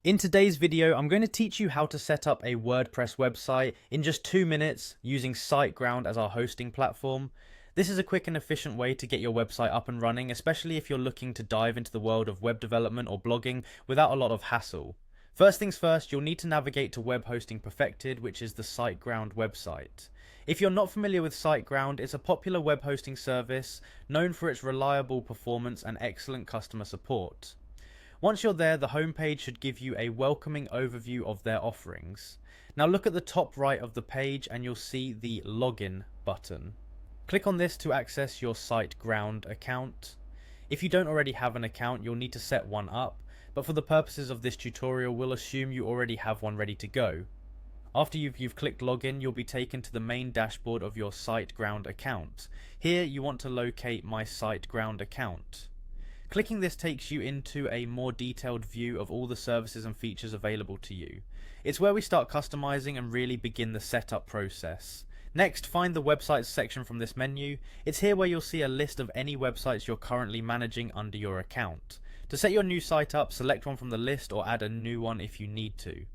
In today's video, I'm going to teach you how to set up a WordPress website in just 2 minutes using SiteGround as our hosting platform. This is a quick and efficient way to get your website up and running, especially if you're looking to dive into the world of web development or blogging without a lot of hassle. First things first, you'll need to navigate to Web Hosting Perfected, which is the SiteGround website. If you're not familiar with SiteGround, it's a popular web hosting service known for its reliable performance and excellent customer support. Once you're there, the homepage should give you a welcoming overview of their offerings. Now look at the top right of the page and you'll see the Login button. Click on this to access your SiteGround account. If you don't already have an account, you'll need to set one up, but for the purposes of this tutorial, we'll assume you already have one ready to go. After you've clicked Login, you'll be taken to the main dashboard of your SiteGround account. Here you want to locate My SiteGround account. Clicking this takes you into a more detailed view of all the services and features available to you. It's where we start customizing and really begin the setup process. Next, find the websites section from this menu. It's here where you'll see a list of any websites you're currently managing under your account. To set your new site up, select one from the list or add a new one if you need to.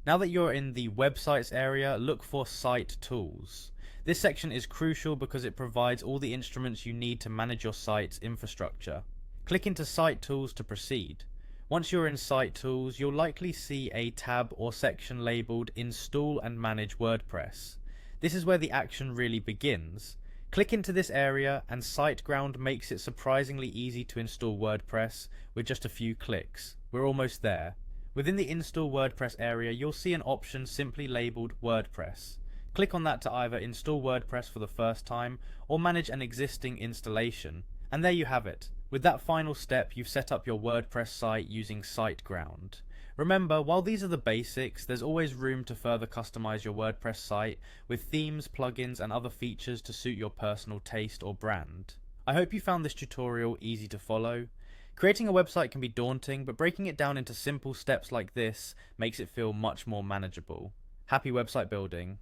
Now that you're in the websites area, look for Site Tools. This section is crucial because it provides all the instruments you need to manage your site's infrastructure. Click into Site Tools to proceed. Once you're in Site Tools, you'll likely see a tab or section labelled Install and Manage WordPress. This is where the action really begins. Click into this area and SiteGround makes it surprisingly easy to install WordPress with just a few clicks. We're almost there. Within the Install WordPress area, you'll see an option simply labelled WordPress. Click on that to either install WordPress for the first time or manage an existing installation. And there you have it. With that final step, you've set up your WordPress site using SiteGround. Remember, while these are the basics, there's always room to further customize your WordPress site with themes, plugins, and other features to suit your personal taste or brand. I hope you found this tutorial easy to follow. Creating a website can be daunting, but breaking it down into simple steps like this makes it feel much more manageable. Happy website building!